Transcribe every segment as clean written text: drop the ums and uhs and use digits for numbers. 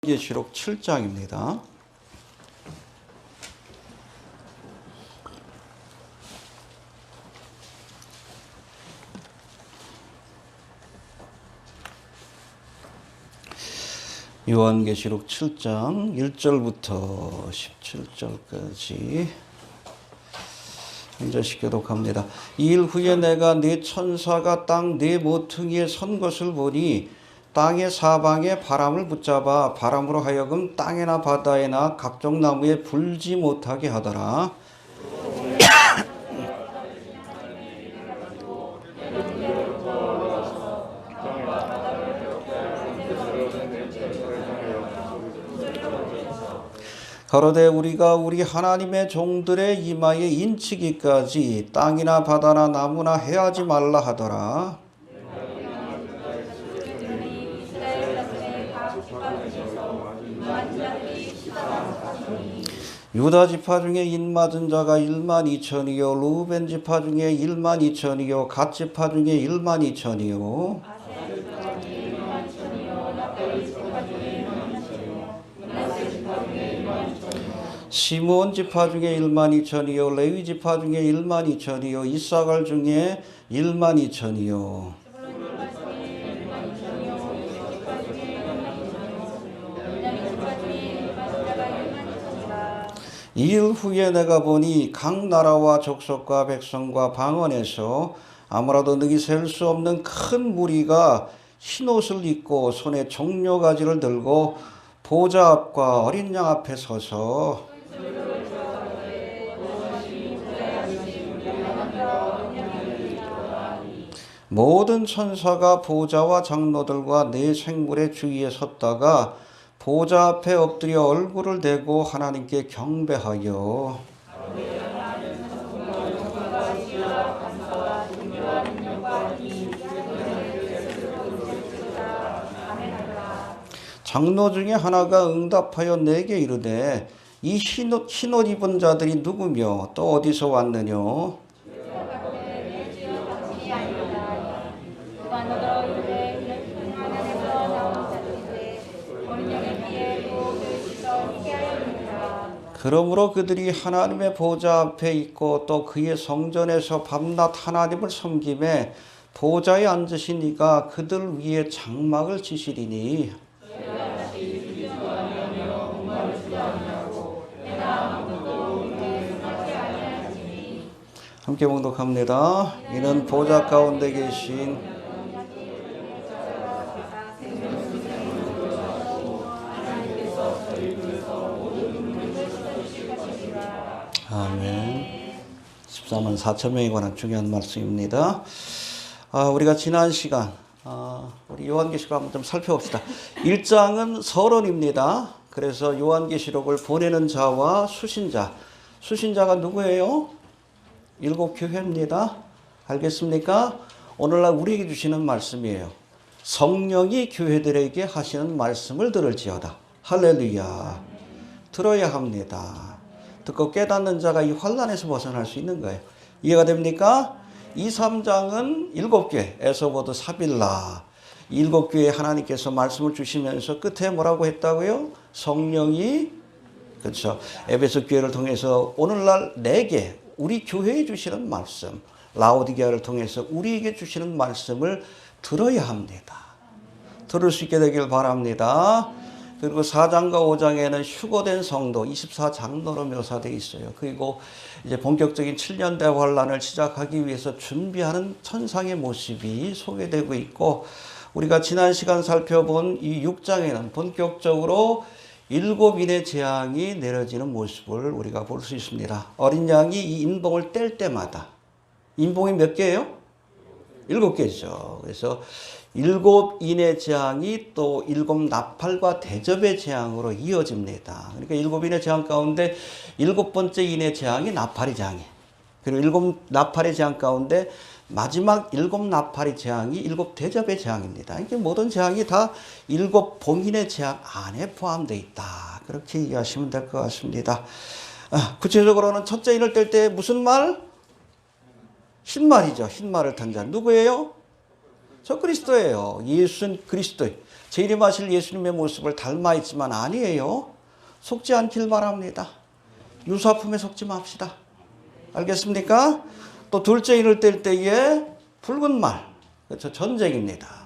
계시록 7장입니다. 요한계시록 7장 1절부터 17절까지 한절씩 교독합니다. 이 일 후에 내가 네 천사가 땅 네 모퉁이에 선 것을 보니 땅의 사방에 바람을 붙잡아 바람으로 하여금 땅이나 바다에나 각종 나무에 불지 못하게 하더라. 가로되 우리가 우리 하나님의 종들의 이마에 인치기까지 땅이나 바다나 나무나 해하지 말라 하더라. 유다 지파 중에 인맞은 자가 12,000이요 루벤 지파 중에 12,000이요 갓 지파 중에 12,000이요 시므온 지파 중에 12,000이요 레위 지파 중에 12,000이요 이사갈 중에 12,000이요 이 일 후에 내가 보니 각 나라와 족속과 백성과 방언에서 아무라도 능히 셀 수 없는 큰 무리가 흰옷을 입고 손에 종려가지를 들고 보좌 앞과 어린 양 앞에 서서 모든 천사가 보좌와 장로들과 네 생물의 주위에 섰다가 보좌 앞에 엎드려 얼굴을 대고 하나님께 경배하여 장로 중에 하나가 응답하여 내게 이르되 이 흰옷 입은 자들이 누구며 또 어디서 왔느뇨? 그러므로 그들이 하나님의 보좌 앞에 있고 또 그의 성전에서 밤낮 하나님을 섬김에 보좌에 앉으신 이가 그들 위에 장막을 치시리니 함께 봉독합니다. 이는 보좌 가운데 계신 아멘. 14만 4천 명에 관한 중요한 말씀입니다. 우리가 지난 시간 우리 요한계시록 한번 좀 살펴봅시다. 1장은 서론입니다. 그래서 요한계시록을 보내는 자와 수신자. 수신자가 누구예요? 7교회입니다. 알겠습니까? 오늘날 우리에게 주시는 말씀이에요. 성령이 교회들에게 하시는 말씀을 들을지어다. 할렐루야. 들어야 합니다. 듣고 깨닫는 자가 이 환난에서 벗어날 수 있는 거예요. 이해가 됩니까? 2, 3장은 7교회, 에서보드, 사빌라 7교회에 하나님께서 말씀을 주시면서 끝에 뭐라고 했다고요? 성령이 그렇죠. 에베소 교회를 통해서 오늘날 내게 우리 교회에 주시는 말씀, 라오디게아를 통해서 우리에게 주시는 말씀을 들어야 합니다. 들을 수 있게 되길 바랍니다. 그리고 4장과 5장에는 휴거된 성도 24장로로 묘사되어 있어요. 그리고 이제 본격적인 7년대 환란을 시작하기 위해서 준비하는 천상의 모습이 소개되고 있고, 우리가 지난 시간 살펴본 이 6장에는 본격적으로 7인의 재앙이 내려지는 모습을 우리가 볼 수 있습니다. 어린 양이 이 인봉을 뗄 때마다, 인봉이 몇 개예요? 7개죠. 그래서 7인의 재앙이 또 7나팔과 대접의 재앙으로 이어집니다. 그러니까 7인의 재앙 가운데 7번째 인의 재앙이 나팔의 재앙이에요. 그리고 7나팔의 재앙 가운데 마지막 7나팔의 재앙이 7대접의 재앙입니다. 이게 모든 재앙이 다 7봉인의 재앙 안에 포함되어 있다. 그렇게 이해하시면 될 것 같습니다. 구체적으로는 첫째 인을 뗄 때 무슨 말? 흰말이죠. 흰말을 탄 자. 누구예요? 저 그리스도예요. 예수는 그리스도. 재림하실 예수님의 모습을 닮아 있지만 아니에요. 속지 않길 바랍니다. 유사품에 속지 맙시다. 알겠습니까? 또 둘째 인을 뗄 때에 붉은 말, 그렇죠? 전쟁입니다.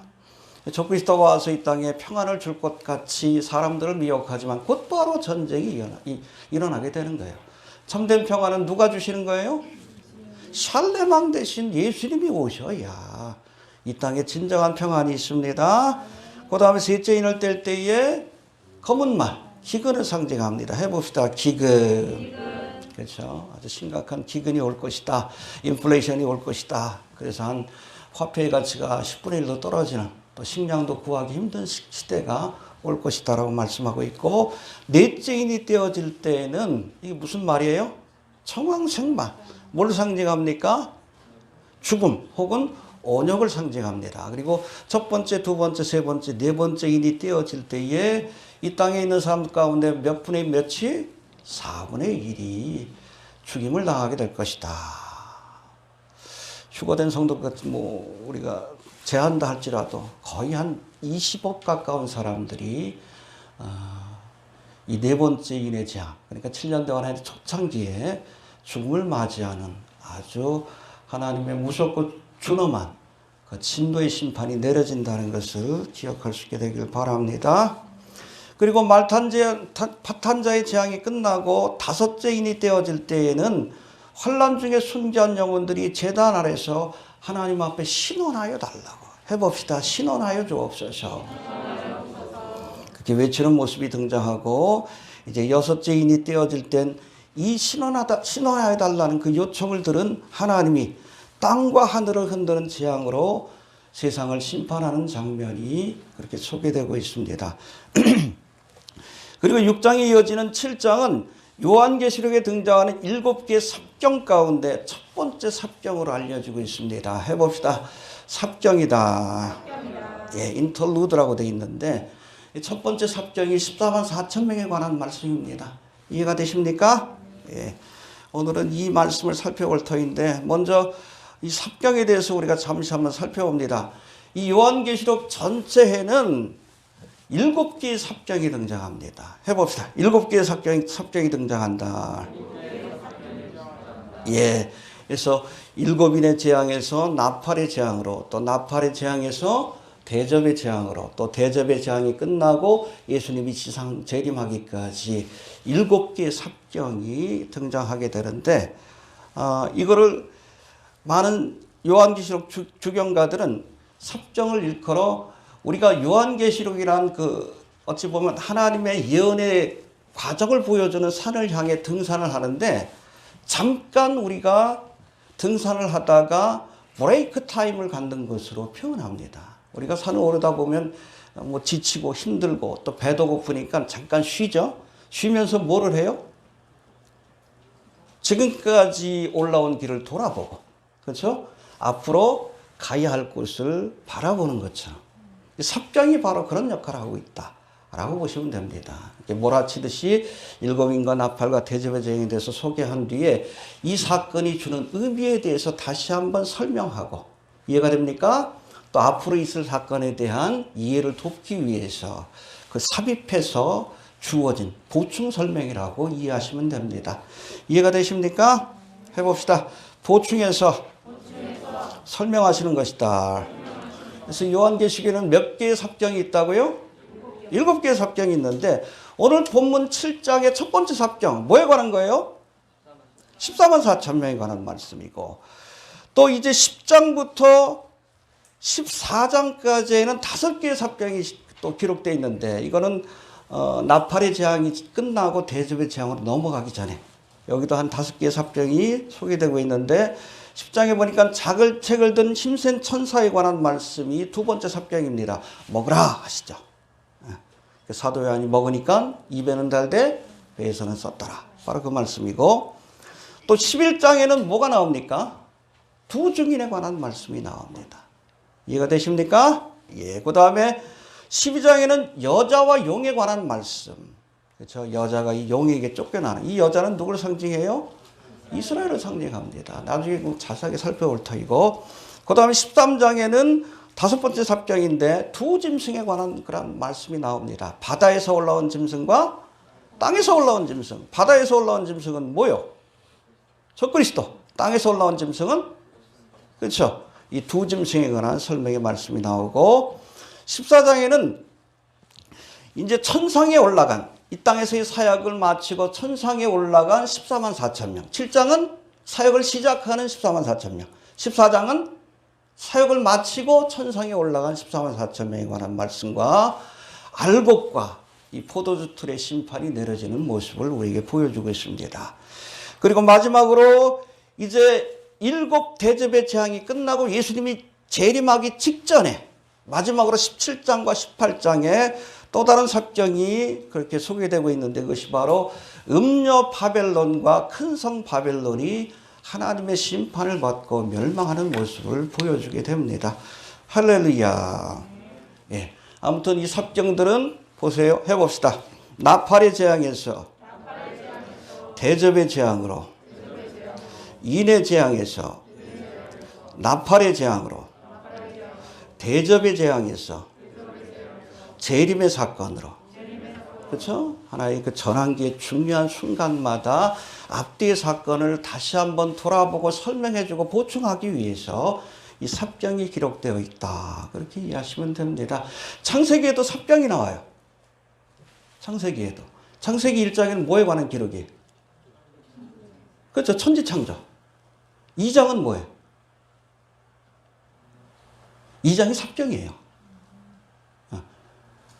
적그리스도가 와서 이 땅에 평안을 줄 것 같이 사람들을 미혹하지만 곧바로 전쟁이 일어나게 되는 거예요. 참된 평안은 누가 주시는 거예요? 샬레망 대신 예수님이 오셔야 이 땅에 진정한 평안이 있습니다. 그 다음에 셋째 인을 뗄 때에 검은 말, 기근을 상징합니다. 해봅시다. 기근. 그렇죠. 아주 심각한 기근이 올 것이다. 인플레이션이 올 것이다. 그래서 한 화폐의 가치가 10분의 1도 떨어지는, 또 식량도 구하기 힘든 시대가 올 것이다 라고 말씀하고 있고, 넷째 인이 떼어질 때에는 이게 무슨 말이에요? 청황생말. 뭘 상징합니까? 죽음 혹은 온역을 상징합니다. 그리고 첫 번째, 두 번째, 세 번째, 네 번째 인이 떼어질 때에 이 땅에 있는 사람들 가운데 몇 분의 몇이? 4분의 1이 죽임을 당하게 될 것이다. 휴거된 성도가 우리가 제한다 할지라도 거의 한 20억 가까운 사람들이 이 네 번째 인의 재앙, 그러니까 7년 동안의 초창기에 죽음을 맞이하는 아주 하나님의 무섭고 준엄한 그 진노의 심판이 내려진다는 것을 기억할 수 있게 되길 바랍니다. 그리고 파탄자의 재앙이 끝나고 다섯째 인이 떼어질 때에는 환난 중에 순교한 영혼들이 제단 아래서 하나님 앞에 신원하여 달라고 해봅시다. 신원하여 주옵소서. 그렇게 외치는 모습이 등장하고, 이제 여섯째 인이 떼어질 땐 이 신원하여 달라는 그 요청을 들은 하나님이 땅과 하늘을 흔드는 재앙으로 세상을 심판하는 장면이 그렇게 소개되고 있습니다. 그리고 6장에 이어지는 7장은 요한계시록에 등장하는 7개의 삽경 가운데 첫 번째 삽경으로 알려지고 있습니다. 해봅시다. 삽경이다. 예, 인터루드라고 되어 있는데 첫 번째 삽경이 14만 4천 명에 관한 말씀입니다. 이해가 되십니까? 예. 오늘은 이 말씀을 살펴볼 터인데, 먼저 이 삽경에 대해서 우리가 잠시 한번 살펴봅니다. 이 요한계시록 전체에는 7개의 삽경이 등장합니다. 해봅시다. 7개의 삽경이 등장한다. 예. 그래서 7인의 재앙에서 나팔의 재앙으로, 또 나팔의 재앙에서 대접의 재앙으로, 또 대접의 재앙이 끝나고 예수님이 지상 재림하기까지 7개의 삽경이 등장하게 되는데, 이거를 많은 요한계시록 주경가들은 삽경을 일컬어 우리가 요한계시록이란 어찌 보면 하나님의 예언의 과정을 보여주는 산을 향해 등산을 하는데, 잠깐 우리가 등산을 하다가 브레이크 타임을 갖는 것으로 표현합니다. 우리가 산을 오르다 보면 지치고 힘들고 또 배도 고프니까 잠깐 쉬죠. 쉬면서 뭐를 해요? 지금까지 올라온 길을 돌아보고, 그렇죠? 앞으로 가야 할 곳을 바라보는 것처럼 삽경이 바로 그런 역할을 하고 있다라고 보시면 됩니다. 몰아치듯이 7인과 나팔과 대접의 재앙에 대해서 소개한 뒤에 이 사건이 주는 의미에 대해서 다시 한번 설명하고, 이해가 됩니까? 또 앞으로 있을 사건에 대한 이해를 돕기 위해서 삽입해서 주어진 보충 설명이라고 이해하시면 됩니다. 이해가 되십니까? 해봅시다. 보충해서 설명하시는 것이다. 그래서 요한계시록에는 몇 개의 삽경이 있다고요? 7개의 삽경이 있는데, 오늘 본문 7장의 첫 번째 삽경, 뭐에 관한 거예요? 14만 4천 명에 관한 말씀이고, 또 이제 10장부터 14장까지에는 5개의 삽경이 또 기록되어 있는데, 이거는 나팔의 재앙이 끝나고 대접의 재앙으로 넘어가기 전에 여기도 한 5개의 삽경이 소개되고 있는데, 10장에 보니까 작은 책을 든 힘센 천사에 관한 말씀이 두 번째 삽경입니다. 먹으라 하시죠. 사도 요한이 먹으니까 입에는 달되 배에서는 썼더라. 바로 그 말씀이고, 또 11장에는 뭐가 나옵니까? 두 증인에 관한 말씀이 나옵니다. 이해가 되십니까? 예. 그 다음에 12장에는 여자와 용에 관한 말씀. 그렇죠? 여자가 이 용에게 쫓겨나는, 이 여자는 누구를 상징해요? 이스라엘을 상징합니다. 나중에 자세하게 살펴볼 터이고, 그 다음에 13장에는 다섯 번째 삽경인데 두 짐승에 관한 그런 말씀이 나옵니다. 바다에서 올라온 짐승과 땅에서 올라온 짐승. 바다에서 올라온 짐승은 뭐요? 적그리스도. 땅에서 올라온 짐승은 그렇죠. 이 두 짐승에 관한 설명의 말씀이 나오고 14장에는 이제 천상에 올라간 이 땅에서의 사역을 마치고 천상에 올라간 14만 4천 명. 7장은 사역을 시작하는 14만 4천 명. 14장은 사역을 마치고 천상에 올라간 14만 4천 명에 관한 말씀과 알곡과 이 포도주 틀의 심판이 내려지는 모습을 우리에게 보여주고 있습니다. 그리고 마지막으로 이제 일곱 대접의 재앙이 끝나고 예수님이 재림하기 직전에 마지막으로 17장과 18장에 또 다른 삽경이 그렇게 소개되고 있는데 그것이 바로 음녀 바벨론과 큰 성 바벨론이 하나님의 심판을 받고 멸망하는 모습을 보여주게 됩니다. 할렐루야. 예. 아무튼 이 삽경들은 보세요. 해봅시다. 나팔의 재앙에서 대접의 재앙으로 인의 재앙에서 나팔의 재앙으로 대접의 재앙에서 재림의 사건으로 그렇죠? 하나의 그 전환기의 중요한 순간마다 앞뒤의 사건을 다시 한번 돌아보고 설명해주고 보충하기 위해서 이 삽경이 기록되어 있다. 그렇게 이해하시면 됩니다. 창세기에도 삽경이 나와요. 창세기에도. 창세기 1장에는 뭐에 관한 기록이에요? 그렇죠. 천지창조. 2장은 뭐예요? 2장이 삽경이에요.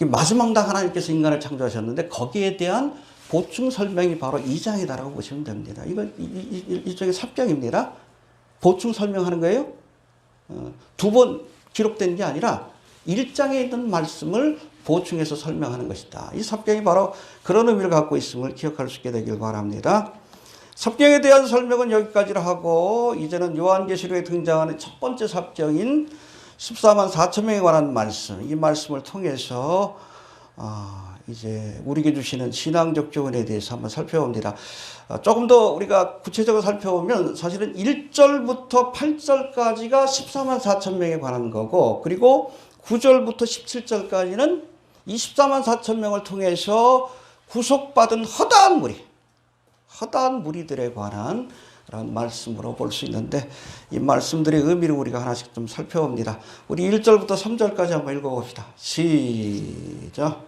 마지막 날 하나님께서 인간을 창조하셨는데 거기에 대한 보충 설명이 바로 2장이다라고 보시면 됩니다. 이건 일종의 삽경입니다. 보충 설명하는 거예요. 두 번 기록된 게 아니라 1장에 있는 말씀을 보충해서 설명하는 것이다. 이 삽경이 바로 그런 의미를 갖고 있음을 기억할 수 있게 되길 바랍니다. 삽경에 대한 설명은 여기까지로 하고 이제는 요한계시록에 등장하는 첫 번째 삽경인 14만 4천 명에 관한 말씀, 이 말씀을 통해서 이제 우리에게 주시는 신앙적 교훈에 대해서 한번 살펴봅니다. 조금 더 우리가 구체적으로 살펴보면 사실은 1절부터 8절까지가 14만 4천 명에 관한 거고 그리고 9절부터 17절까지는 24만 4천 명을 통해서 구속받은 허다한 무리들에 관한 그런 말씀으로 볼 수 있는데 이 말씀들의 의미를 우리가 하나씩 좀 살펴봅니다. 우리 1절부터 3절까지 한번 읽어봅시다. 시작.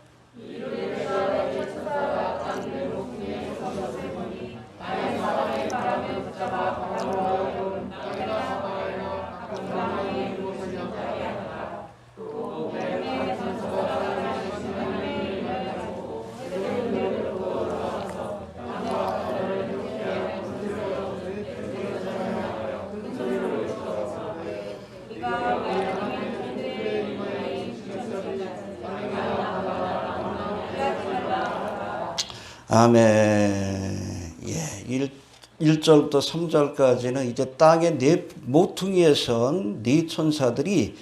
아멘. 예. 1절부터 3절까지는 이제 땅의 네 모퉁이에 선 네 천사들이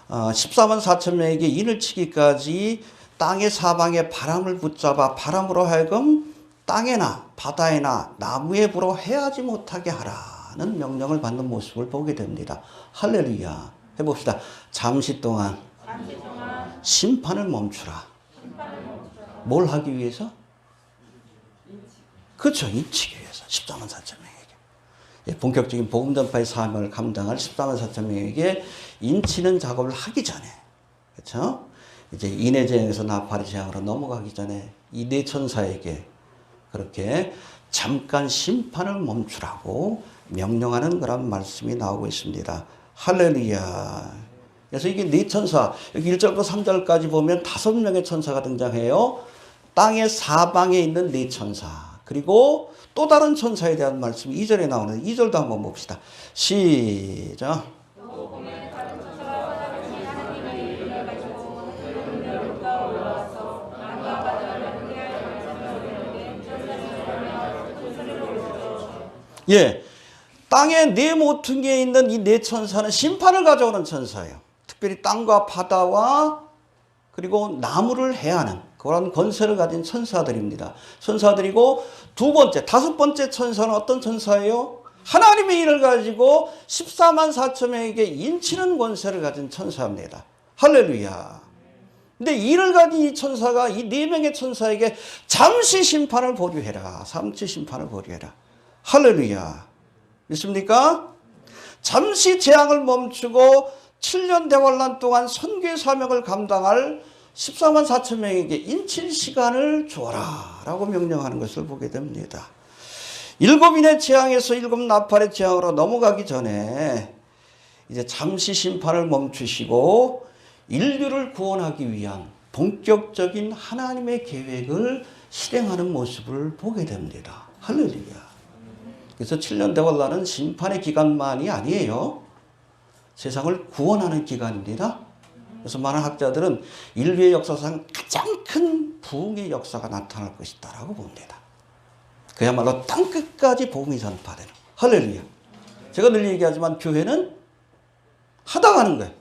14만 4천 명에게 인을 치기까지 땅의 사방에 바람을 붙잡아 바람으로 하여금 땅에나 바다에나 나무에 불어 해하지 못하게 하라는 명령을 받는 모습을 보게 됩니다. 할렐루야. 해봅시다. 잠시 동안 심판을 멈추라. 뭘 하기 위해서? 그렇죠. 인치기 위해서 14만 4천 명에게. 본격적인 복음 전파의 사명을 감당할 14만 4천 명에게 인치는 작업을 하기 전에 그렇죠? 이제 인의 재앙에서 나팔의 재앙으로 넘어가기 전에 이 네 천사에게 그렇게 잠깐 심판을 멈추라고 명령하는 그런 말씀이 나오고 있습니다. 할렐루야. 그래서 이게 네 천사, 여기 1절부터 3절까지 보면 5명의 천사가 등장해요. 땅의 사방에 있는 네 천사. 그리고 또 다른 천사에 대한 말씀이 2절에 나오는데 2절도 한번 봅시다. 시작. 예, 땅의 네 모퉁이에 있는 이 네 천사는 심판을 가져오는 천사예요. 특별히 땅과 바다와 그리고 나무를 해하는 그런 권세를 가진 천사들입니다. 천사들이고 두 번째, 다섯 번째 천사는 어떤 천사예요? 하나님의 일을 가지고 14만 4천 명에게 인치는 권세를 가진 천사입니다. 할렐루야. 근데 일을 가진 이 천사가 이 네 명의 천사에게 잠시 심판을 보류해라. 잠시 심판을 보류해라. 할렐루야. 믿습니까? 잠시 재앙을 멈추고 7년 대환란 동안 선교의 사명을 감당할 14만 4천 명에게 인칠 시간을 주어라 라고 명령하는 것을 보게 됩니다. 7인의 재앙에서 7 나팔의 재앙으로 넘어가기 전에 이제 잠시 심판을 멈추시고 인류를 구원하기 위한 본격적인 하나님의 계획을 실행하는 모습을 보게 됩니다. 할렐루야. 그래서 7년 대환란은 심판의 기간만이 아니에요. 세상을 구원하는 기간입니다. 그래서 많은 학자들은 인류의 역사상 가장 큰 부흥의 역사가 나타날 것이다라고 봅니다. 그야말로 땅끝까지 복음이 전파되는. 할렐루야. 제가 늘 얘기하지만 교회는 하다가는 거예요.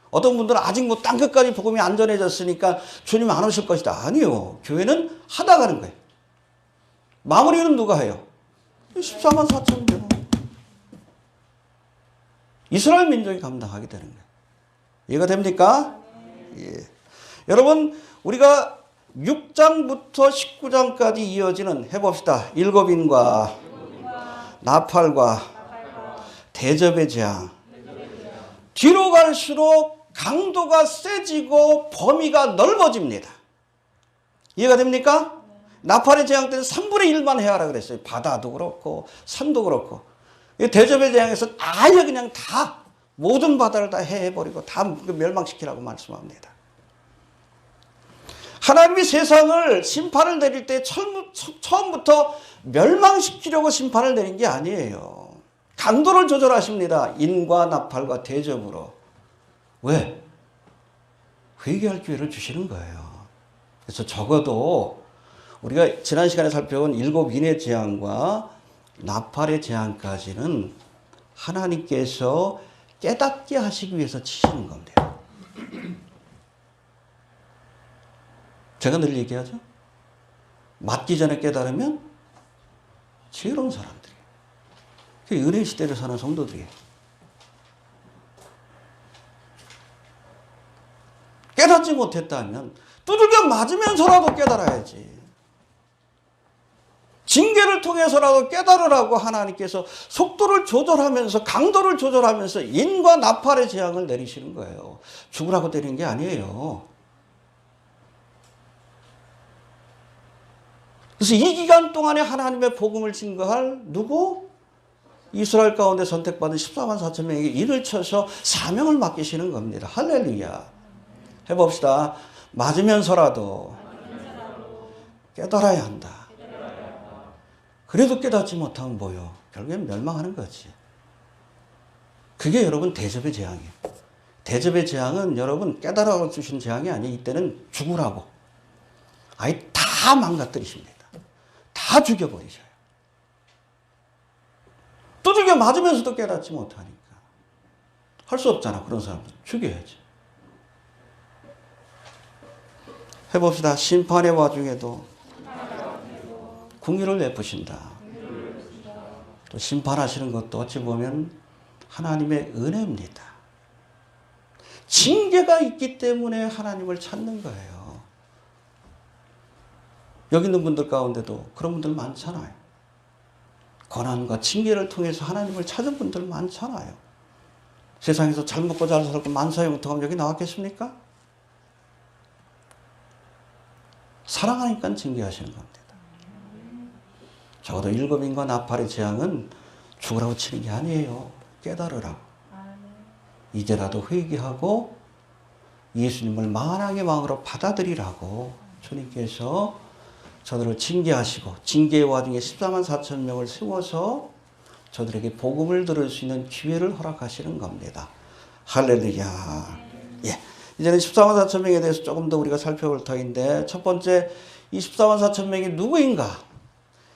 어떤 분들은 아직 뭐 땅끝까지 복음이 안 전해졌으니까 주님 안 오실 것이다. 아니요. 교회는 하다가는 거예요. 마무리는 누가 해요? 14만 4천 명. 이스라엘 민족이 감당하게 되는 거예요. 이해가 됩니까? 예. 여러분, 우리가 6장부터 19장까지 이어지는 해봅시다. 7인과 나팔과 대접의 재앙. 뒤로 갈수록 강도가 세지고 범위가 넓어집니다. 이해가 됩니까? 나팔의 재앙 때는 3분의 1만 해야 하라 그랬어요. 바다도 그렇고 산도 그렇고. 대접의 재앙에서 아예 그냥 다 모든 바다를 다 해버리고 다 멸망시키라고 말씀합니다. 하나님이 세상을 심판을 내릴 때 처음부터 멸망시키려고 심판을 내린 게 아니에요. 강도를 조절하십니다. 인과 나팔과 대접으로. 왜? 회개할 기회를 주시는 거예요. 그래서 적어도 우리가 지난 시간에 살펴본 7인의 재앙과 나팔의 재앙까지는 하나님께서 깨닫게 하시기 위해서 치시는 겁니다. 제가 늘 얘기하죠. 맞기 전에 깨달으면 지혜로운 사람들이에요. 그게 은혜 시대를 사는 성도들이에요. 깨닫지 못했다면 두들겨 맞으면서라도 깨달아야지. 징계를 통해서라도 깨달으라고 하나님께서 속도를 조절하면서 강도를 조절하면서 인과 나팔의 재앙을 내리시는 거예요. 죽으라고 내린 게 아니에요. 그래서 이 기간 동안에 하나님의 복음을 증거할 누구? 이스라엘 가운데 선택받은 14만 4천 명에게 일을 쳐서 사명을 맡기시는 겁니다. 할렐루야. 해봅시다. 맞으면서라도 깨달아야 한다. 그래도 깨닫지 못하면 뭐요? 결국엔 멸망하는 거지. 그게 여러분 대접의 재앙이에요. 대접의 재앙은 여러분 깨달아 주신 재앙이 아니에요. 이때는 죽으라고. 아예 다 망가뜨리십니다. 다 죽여버리셔요. 두들겨 맞으면서도 깨닫지 못하니까. 할 수 없잖아. 그런 사람들. 죽여야지. 해봅시다. 심판의 와중에도 공의를 베푸신다. 또 심판하시는 것도 어찌 보면 하나님의 은혜입니다. 징계가 있기 때문에 하나님을 찾는 거예요. 여기 있는 분들 가운데도 그런 분들 많잖아요. 고난과 징계를 통해서 하나님을 찾은 분들 많잖아요. 세상에서 잘 먹고 잘 살고 만사형통하면 여기 나왔겠습니까? 사랑하니까 징계하시는 겁니다. 적어도 7인과 나팔의 재앙은 죽으라고 치는 게 아니에요. 깨달으라고. 이제라도 회개하고 예수님을 만왕의 마음으로 받아들이라고 주님께서 저들을 징계하시고 징계의 와중에 14만 4천 명을 세워서 저들에게 복음을 들을 수 있는 기회를 허락하시는 겁니다. 할렐루야. 예. 이제는 14만 4천 명에 대해서 조금 더 우리가 살펴볼 터인데 첫 번째 24만 4천 명이 누구인가?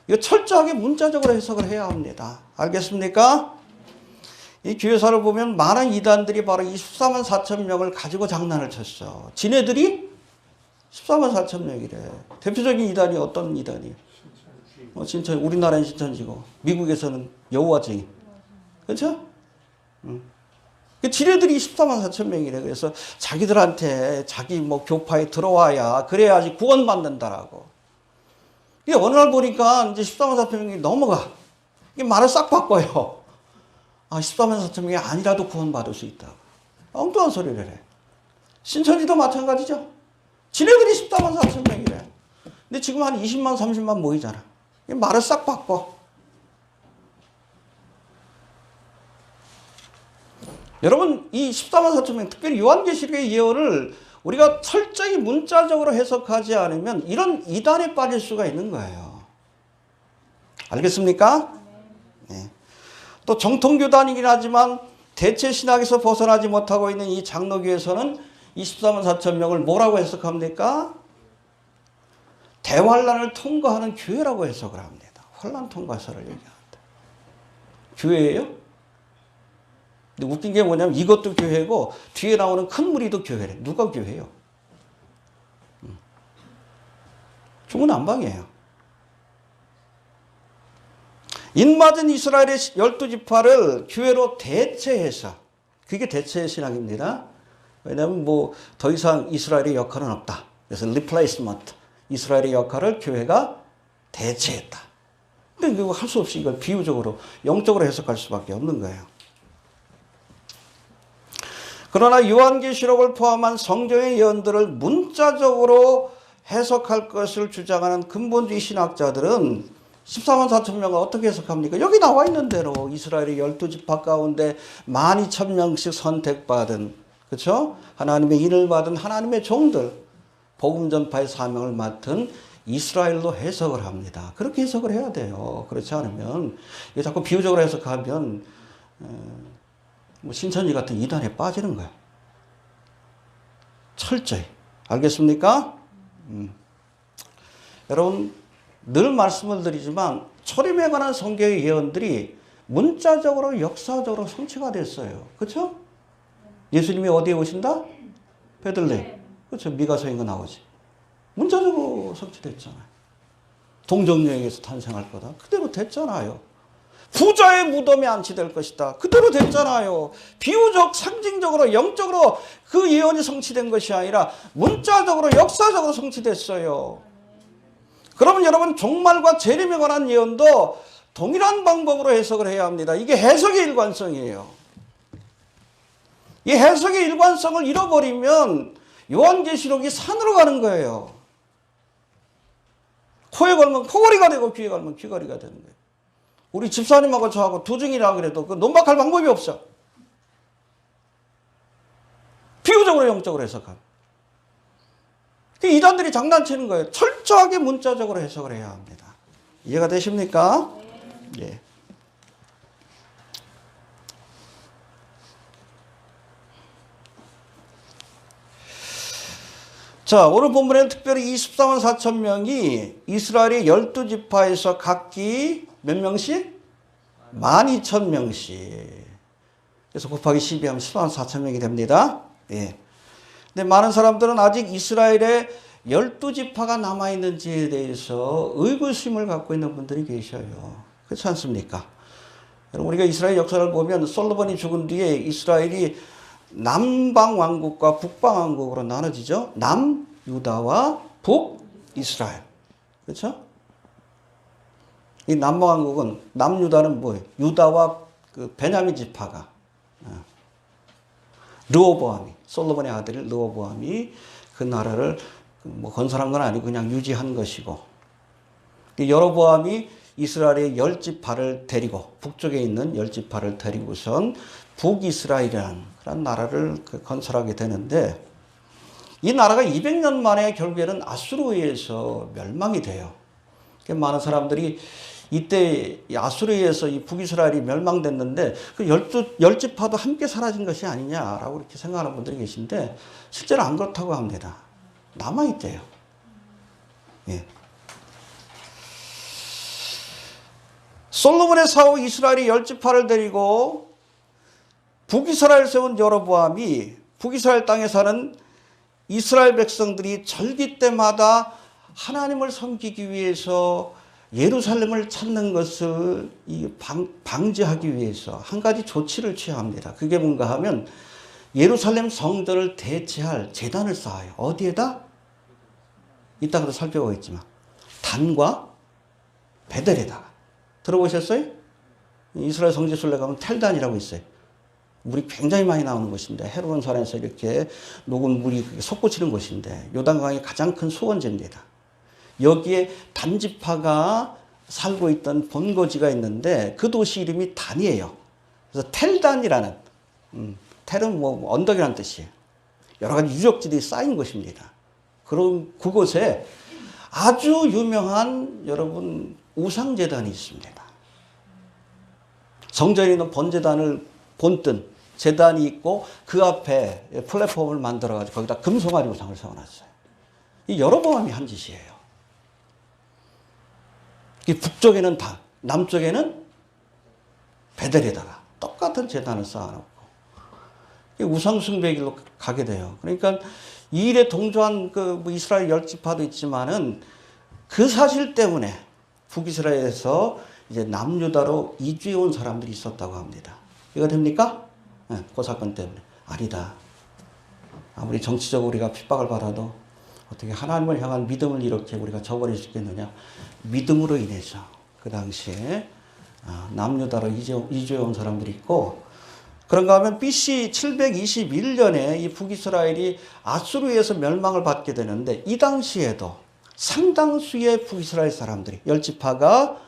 이거 철저하게 문자적으로 해석을 해야 합니다. 알겠습니까? 이 교회사를 보면 많은 이단들이 바로 24만 4천 명을 가지고 장난을 쳤어. 지네들이 14만 4천 명이래. 대표적인 이단이 어떤 이단이에요? 신천, 우리나라는 신천지고 미국에서는 여호와 증인. 그렇죠? 지네들이 14만 4천 명이래. 그래서 자기들한테 자기 뭐 교파에 들어와야 그래야지 구원받는다라고. 이게 어느 날 보니까 이제 14만 4천 명이 넘어가. 이게 말을 싹 바꿔요. 아, 14만 4천 명이 아니라도 구원받을 수 있다. 엉뚱한 소리를 해. 신천지도 마찬가지죠. 지네들이 14만 4천 명이래. 근데 지금 한 20만 30만 모이잖아. 말을 싹 바꿔. 여러분, 이 14만 4천 명, 특별히 요한계시록의 예언을 우리가 철저히 문자적으로 해석하지 않으면 이런 이단에 빠질 수가 있는 거예요. 알겠습니까? 네. 또 정통교단이긴 하지만 대체 신학에서 벗어나지 못하고 있는 이 장로교에서는 24만 4천 명을 뭐라고 해석합니까? 대환란을 통과하는 교회라고 해석을 합니다. 환란 통과서를 얘기합니다. 교회예요? 근데 웃긴 게 뭐냐면 이것도 교회고 뒤에 나오는 큰 무리도 교회래. 누가 교회예요? 중구난방이에요. 인맞은 이스라엘의 12지파를 교회로 대체해서, 그게 대체 신학입니다. 왜냐하면 뭐 더 이상 이스라엘의 역할은 없다. 그래서 replacement, 이스라엘의 역할을 교회가 대체했다. 근데 이거 할 수 없이 이걸 비유적으로 영적으로 해석할 수밖에 없는 거예요. 그러나 요한계시록을 포함한 성경의 예언들을 문자적으로 해석할 것을 주장하는 근본주의 신학자들은 14만 4천 명을 어떻게 해석합니까? 여기 나와 있는 대로 이스라엘의 12지파 가운데 12,000명씩 선택받은, 그렇죠? 하나님의 인을 받은 하나님의 종들, 복음 전파의 사명을 맡은 이스라엘로 해석을 합니다. 그렇게 해석을 해야 돼요. 그렇지 않으면 이게 자꾸 비유적으로 해석하면 뭐 신천지 같은 이단에 빠지는 거예요. 철저히. 알겠습니까? 여러분, 늘 말씀을 드리지만 초림에 관한 성경의 예언들이 문자적으로 역사적으로 성취가 됐어요. 그렇죠? 예수님이 어디에 오신다? 베들레헴. 그렇죠? 미가서인가 나오지. 문자적으로 성취됐잖아요. 동정여행에서 탄생할 거다. 그대로 됐잖아요. 부자의 무덤에 안치될 것이다. 그대로 됐잖아요. 비유적, 상징적으로, 영적으로 그 예언이 성취된 것이 아니라 문자적으로, 역사적으로 성취됐어요. 그러면 여러분, 종말과 재림에 관한 예언도 동일한 방법으로 해석을 해야 합니다. 이게 해석의 일관성이에요. 이 해석의 일관성을 잃어버리면 요한계시록이 산으로 가는 거예요. 코에 걸면 코걸이가 되고 귀에 걸면 귀걸이가 되는 거예요. 우리 집사님하고 저하고 두중이라 그래도 그 논박할 방법이 없어. 비유적으로 영적으로 해석하는. 이단들이 장난치는 거예요. 철저하게 문자적으로 해석을 해야 합니다. 이해가 되십니까? 예. 자, 오늘 본문에는 특별히 24만 4천 명이 이스라엘의 12지파에서 각기 몇 명씩? 12,000명씩. 그래서 곱하기 12하면 14만 4천 명이 됩니다. 예. 근데 많은 사람들은 아직 이스라엘에 12지파가 남아있는지에 대해서 의구심을 갖고 있는 분들이 계셔요. 그렇지 않습니까? 여러분, 우리가 이스라엘 역사를 보면 솔로몬이 죽은 뒤에 이스라엘이 남방왕국과 북방왕국으로 나눠지죠. 남유다와 북이스라엘. 그렇죠? 이 남방왕국은, 남유다는 뭐예요? 유다와 그 베냐민 지파가, 르호보암이, 솔로몬의 아들 르호보암이 그 나라를 뭐 건설한 건 아니고 그냥 유지한 것이고, 여로보암이 이스라엘의 10지파를 데리고, 북쪽에 있는 10지파를 데리고선 북이스라엘이라는 그런 나라를 건설하게 되는데, 이 나라가 200년 만에 결국에는 아수르에 의해서 멸망이 돼요. 많은 사람들이 이때 아수르에 의해서 이 북이스라엘이 멸망됐는데 그 10지파도 함께 사라진 것이 아니냐라고 이렇게 생각하는 분들이 계신데, 실제로 안 그렇다고 합니다. 남아있대요. 예. 솔로몬의 사후 이스라엘이 10지파를 데리고 북이스라엘 세운 여로보암이 북이스라엘 땅에 사는 이스라엘 백성들이 절기 때마다 하나님을 섬기기 위해서 예루살렘을 찾는 것을 방지하기 위해서 한 가지 조치를 취합니다. 그게 뭔가 하면 예루살렘 성전을 대체할 제단을 쌓아요. 어디에다? 이따가도 살펴보겠지만 단과 베델에다가. 들어보셨어요? 이스라엘 성지순례 가면 텔단이라고 있어요. 물이 굉장히 많이 나오는 곳인데 헤르몬 산에서 이렇게 녹은 물이 솟구치는 곳인데 요단강의 가장 큰 수원지입니다. 여기에 단지파가 살고 있던 본거지가 있는데 그 도시 이름이 단이에요. 그래서 텔단이라는 텔은 뭐 언덕이라는 뜻이에요. 여러 가지 유적지들이 쌓인 곳입니다. 그런 그곳에 아주 유명한 여러분 우상제단이 있습니다. 성전에 있는 번제단을 본뜬 제단이 있고 그 앞에 플랫폼을 만들어가지고 거기다 금송아지 우상을 세워놨어요. 이 여로보암이 한 짓이에요. 북쪽에는 단, 남쪽에는 베델에다가 똑같은 제단을 쌓아놓고 우상숭배의 길로 가게 돼요. 그러니까 이 일에 동조한 그 이스라엘 열지파도 있지만은 그 사실 때문에 북이스라엘에서 이제 남유다로 이주해 온 사람들이 있었다고 합니다. 이거 됩니까? 네, 그 사건 때문에. 아니다. 아무리 정치적으로 우리가 핍박을 받아도 어떻게 하나님을 향한 믿음을 이렇게 우리가 저버릴 수 있겠느냐. 믿음으로 인해서 그 당시에 남유다로 이주해 온 사람들이 있고, 그런가 하면 BC 721년에 이 북이스라엘이 아수르에서 멸망을 받게 되는데 이 당시에도 상당수의 북이스라엘 사람들이 열지파가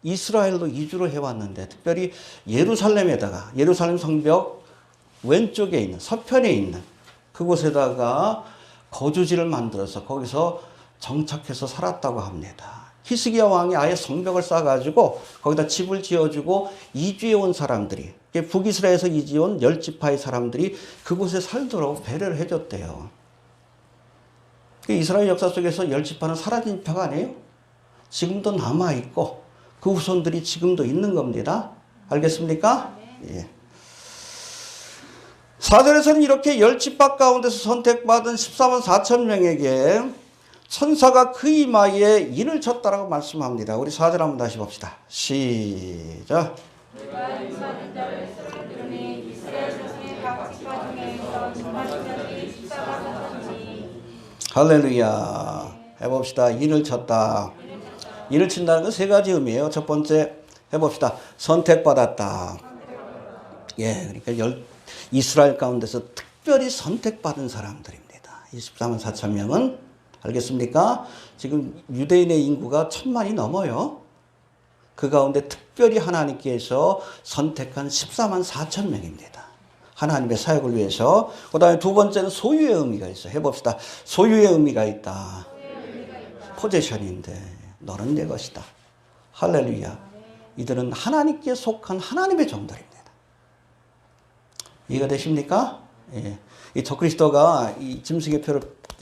이스라엘로 이주를 해왔는데 특별히 예루살렘에다가 예루살렘 성벽 왼쪽에 있는 서편에 있는 그곳에다가 거주지를 만들어서 거기서 정착해서 살았다고 합니다. 히스기야 왕이 아예 성벽을 쌓아가지고 거기다 집을 지어주고 이주해 온 사람들이 북이스라엘에서 이주해 온 열지파의 사람들이 그곳에 살도록 배려를 해줬대요. 이스라엘 역사 속에서 열지파는 사라진 표가 아니에요. 지금도 남아있고 그 후손들이 지금도 있는 겁니다. 알겠습니까? 예. 4절에서는 이렇게 열지파 가운데서 선택받은 14만 4천 명에게 천사가 그 이마에 인을 쳤다라고 말씀합니다. 우리 4절 한번 다시 봅시다. 시작. 할렐루야. 해봅시다. 인을 쳤다. 인을 친다는 건 세 가지 의미예요. 첫 번째 해봅시다. 선택받았다. 예, 그러니까 이스라엘 가운데서 특별히 선택받은 사람들입니다. 24만 4천 명은 알겠습니까? 지금 유대인의 인구가 1,000만이 넘어요. 그 가운데 특별히 하나님께서 선택한 14만 4천 명입니다. 하나님의 사역을 위해서. 그 다음에 두 번째는 소유의 의미가 있어요. 해봅시다. 소유의 의미가 있다. 포제션인데 너는 내 것이다. 할렐루야. 이들은 하나님께 속한 하나님의 종들입니다. 이해가 되십니까? 예. 이 적그리스도가 이 짐승의 표를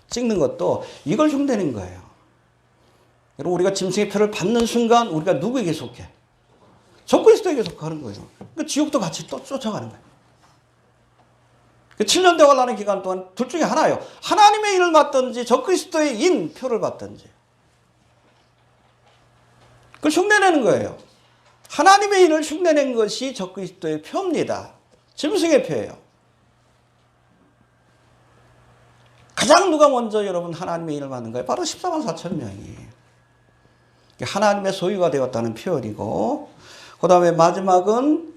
찍는 것도 이걸 흉내낸 거예요. 여러분, 우리가 짐승의 표를 받는 순간 우리가 누구에게 속해? 적그리스도에게 속하는 거예요. 그러니까 지옥도 같이 또 쫓아가는 거예요. 7년 대환란의 기간 동안 둘 중에 하나예요. 하나님의 인을 받든지 적그리스도의 인 표를 받든지. 그걸 흉내내는 거예요. 하나님의 인을 흉내낸 것이 적그리스도의 표입니다. 짐승의 표예요. 가장 누가 먼저 여러분 하나님의 인을 받는 거예요? 바로 14만 4천 명이. 하나님의 소유가 되었다는 표현이고, 그 다음에 마지막은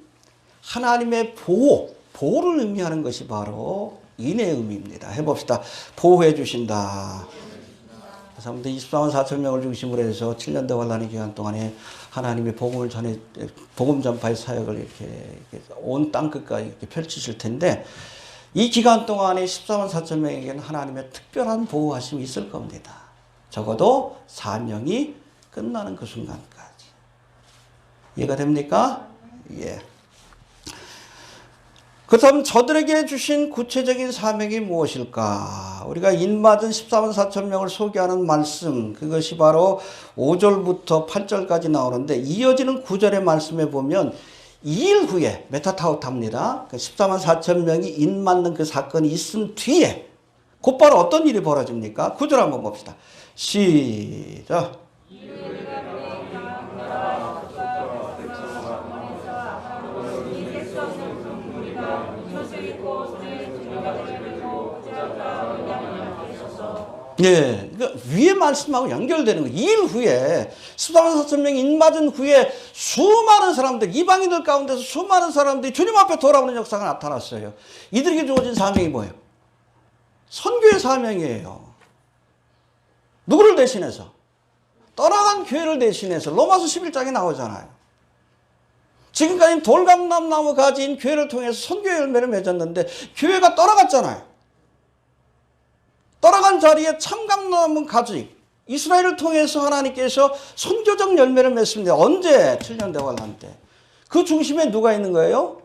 하나님의 보호를 의미하는 것이 바로 인의 의미입니다. 해봅시다. 보호해 주신다. 그래서 24만 4천 명을 중심으로 해서 7년 대환란의 기간 동안에 하나님의 복음을 복음 전파의 사역을 이렇게 온 땅 끝까지 이렇게 펼치실 텐데, 이 기간 동안에 14만 4천 명에게는 하나님의 특별한 보호하심이 있을 겁니다. 적어도 사명이 끝나는 그 순간까지. 이해가 됩니까? 예. 그렇다면 저들에게 주신 구체적인 사명이 무엇일까? 우리가 인받은 14만 4천 명을 소개하는 말씀, 그것이 바로 5절부터 8절까지 나오는데, 이어지는 9절의 말씀에 보면 2일 후에 메타타우타입니다. 14만 4천 명이 인맞는 그 사건이 있은 뒤에 곧바로 어떤 일이 벌어집니까? 9절 한번 봅시다. 시작. 예, 그러니까 위에 말씀하고 연결되는 거예요. 2일 후에 14만 4천 명이 인맞은 후에 수많은 사람들, 이방인들 가운데서 수많은 사람들이 주님 앞에 돌아오는 역사가 나타났어요. 이들에게 주어진 사명이 뭐예요? 선교의 사명이에요. 누구를 대신해서? 떠나간 교회를 대신해서. 로마서 11장에 나오잖아요. 지금까지 돌감람나무 가진 교회를 통해서 선교의 열매를 맺었는데 교회가 떠나갔잖아요. 떠나간 자리에 참감나무 가지 이스라엘을 통해서 하나님께서 선교적 열매를 맺습니다. 언제? 7년 대환란 때. 그 중심에 누가 있는 거예요?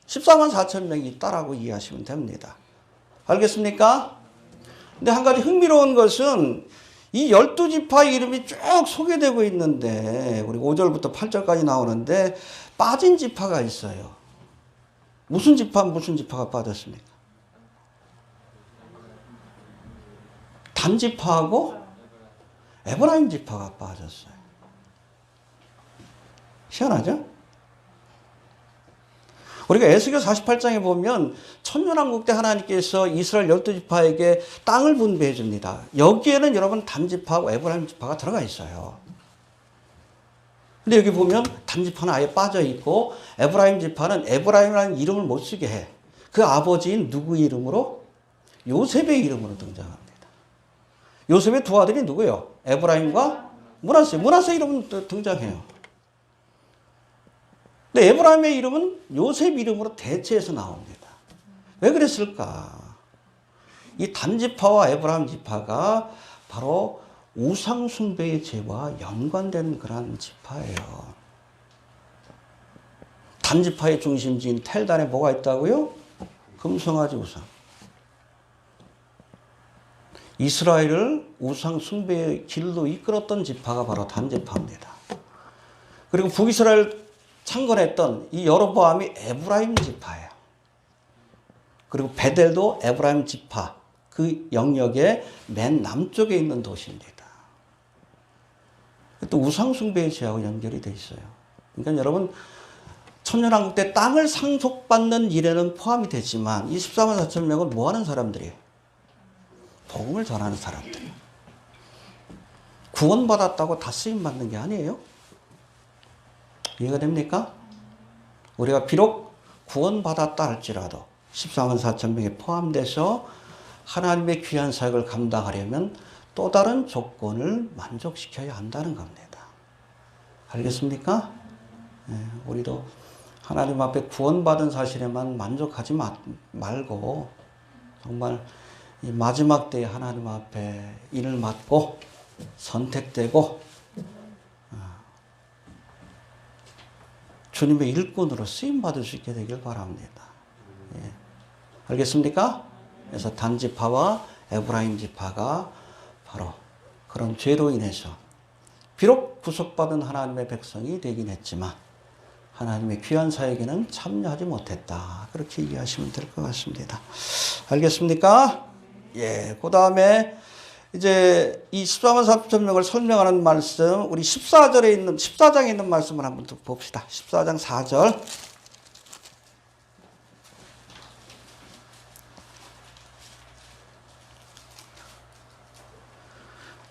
14만 4천 명이 있다라고 이해하시면 됩니다. 알겠습니까? 근데 한 가지 흥미로운 것은 이 12지파 이름이 쭉 소개되고 있는데 우리 5절부터 8절까지 나오는데 빠진 지파가 있어요. 무슨 지파가 빠졌습니까? 단 지파하고 에브라임 지파가 빠졌어요. 희한하죠? 우리가 에스겔 48장에 보면 천년왕국 때 하나님께서 이스라엘 12지파에게 땅을 분배해 줍니다. 여기에는 여러분 단 지파하고 에브라임 지파가 들어가 있어요. 근데 여기 보면 단 지파는 아예 빠져 있고 에브라임 지파는 에브라임이라는 이름을 못 쓰게 해. 그 아버지인 누구 이름으로? 요셉의 이름으로 등장합니다. 요셉의 두 아들이 누구예요? 에브라임과 므낫세. 므낫세 이름은 등장해요. 근데 에브라임의 이름은 요셉 이름으로 대체해서 나옵니다. 왜 그랬을까? 이 단지파와 에브라임 지파가 바로 우상숭배의 죄와 연관된 그런 지파예요. 단지파의 중심지인 텔단에 뭐가 있다고요? 금송아지 우상. 이스라엘을 우상 숭배의 길로 이끌었던 지파가 바로 단지파입니다. 그리고 북이스라엘 창건했던 이 여로보암이 에브라임 지파예요. 그리고 베델도 에브라임 지파 그 영역의 맨 남쪽에 있는 도시입니다. 또 우상 숭배의 죄하고 연결이 돼 있어요. 그러니까 여러분 천년왕국 때 땅을 상속받는 일에는 포함이 되지만 이 14만 4천 명은 뭐 하는 사람들이에요? 복음을 전하는 사람들. 구원받았다고 다 쓰임받는 게 아니에요. 이해가 됩니까? 우리가 비록 구원받았다 할지라도 14만 4천 명에 포함돼서 하나님의 귀한 사역을 감당하려면 또 다른 조건을 만족시켜야 한다는 겁니다. 알겠습니까? 네, 우리도 하나님 앞에 구원받은 사실에만 만족하지 말고 정말 이 마지막 때에 하나님 앞에 인을 맡고 선택되고 주님의 일꾼으로 쓰임받을 수 있게 되길 바랍니다. 예. 알겠습니까? 그래서 단지파와 에브라임 지파가 바로 그런 죄로 인해서 비록 구속받은 하나님의 백성이 되긴 했지만 하나님의 귀한 사역에는 참여하지 못했다. 그렇게 이해하시면 될 것 같습니다. 알겠습니까? 예, 그 다음에 이제 이 14만 4천 명을 설명하는 말씀, 우리 14장에 있는 말씀을 한번 봅시다. 14장 4절.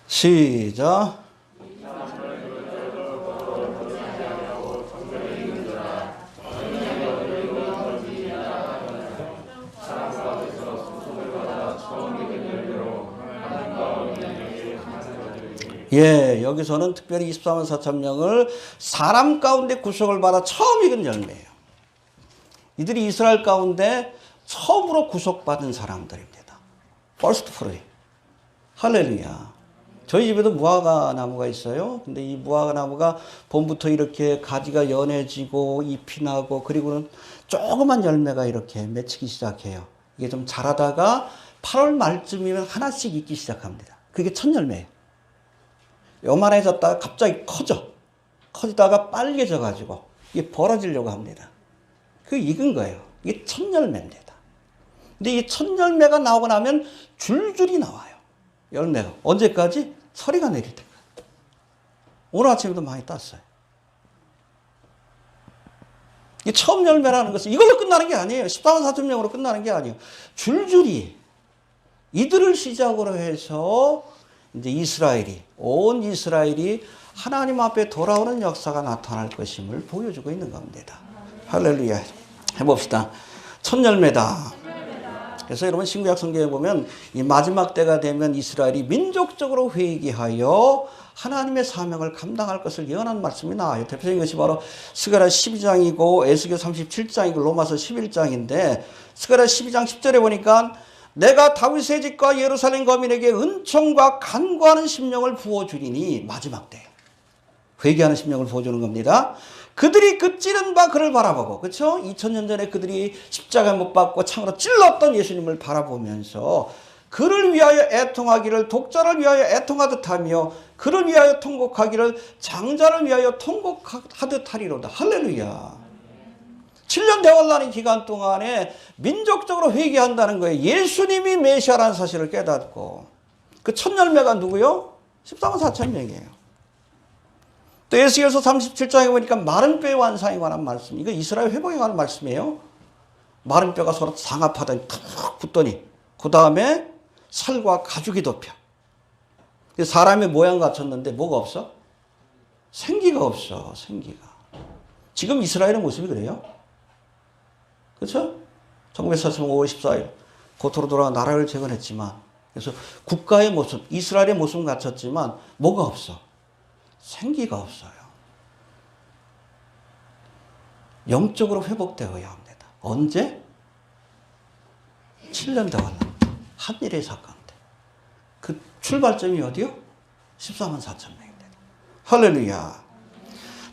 시작. 예, 여기서는 특별히 24만 4천 명을 사람 가운데 구속을 받아 처음 익은 열매예요. 이들이 이스라엘 가운데 처음으로 구속받은 사람들입니다. First fruit. 할렐루야. 저희 집에도 무화과 나무가 있어요. 근데 이 무화과 나무가 봄부터 이렇게 가지가 연해지고 잎이 나고 그리고는 조그만 열매가 이렇게 맺히기 시작해요. 이게 좀 자라다가 8월 말쯤이면 하나씩 익기 시작합니다. 그게 첫 열매예요. 요만해졌다가 갑자기 커지다가 빨개져 가지고 이게 벌어지려고 합니다. 그게 익은 거예요. 이게 첫 열매입니다. 근데 이 첫 열매가 나오고 나면 줄줄이 나와요. 열매가. 언제까지? 서리가 내릴 때까지. 오늘 아침에도 많이 땄어요. 이 처음 열매라는 것은 이걸로 끝나는 게 아니에요. 14만 4천 명으로 끝나는 게 아니에요. 줄줄이 이들을 시작으로 해서 이제 온 이스라엘이 하나님 앞에 돌아오는 역사가 나타날 것임을 보여주고 있는 겁니다. 할렐루야. 해봅시다. 첫 열매다. 그래서 여러분 신구약 성경에 보면 이 마지막 때가 되면 이스라엘이 민족적으로 회개하여 하나님의 사명을 감당할 것을 예언한 말씀이 나와요. 대표적인 것이 바로 스가랴 12장이고 에스겔 37장이고 로마서 11장인데 스가랴 12장 10절에 보니까 내가 다윗의 집과 예루살렘 거민에게 은총과 간구하는 심령을 부어주리니 마지막 때 회개하는 심령을 부어주는 겁니다. 그들이 그 찌른 바 그를 바라보고, 그렇죠? 2000년 전에 그들이 십자가 못 박고 창으로 찔렀던 예수님을 바라보면서 그를 위하여 애통하기를 독자를 위하여 애통하듯 하며 그를 위하여 통곡하기를 장자를 위하여 통곡하듯 하리로다. 할렐루야. 7년 대환란의 기간 동안에 민족적으로 회개한다는 거예요. 예수님이 메시아라는 사실을 깨닫고. 그 첫 열매가 누구요? 14만 4천 명이에요. 또 에스겔서 37장에 보니까 마른 뼈의 완상에 관한 말씀. 이거 이스라엘 회복에 관한 말씀이에요. 마른 뼈가 서로 상합하더니 탁 붙더니 그 다음에 살과 가죽이 덮여. 사람의 모양 갖췄는데 뭐가 없어? 생기가 없어. 생기가. 지금 이스라엘의 모습이 그래요. 그렇죠? 1945년 5월 14일 고토로 돌아가 나라를 재건했지만 그래서 국가의 모습, 이스라엘의 모습은 갖췄지만 뭐가 없어? 생기가 없어요. 영적으로 회복되어야 합니다. 언제? 7년 대환란. 한일의 사건 때. 그 출발점이 어디요? 14만 4천 명입니다. 할렐루야.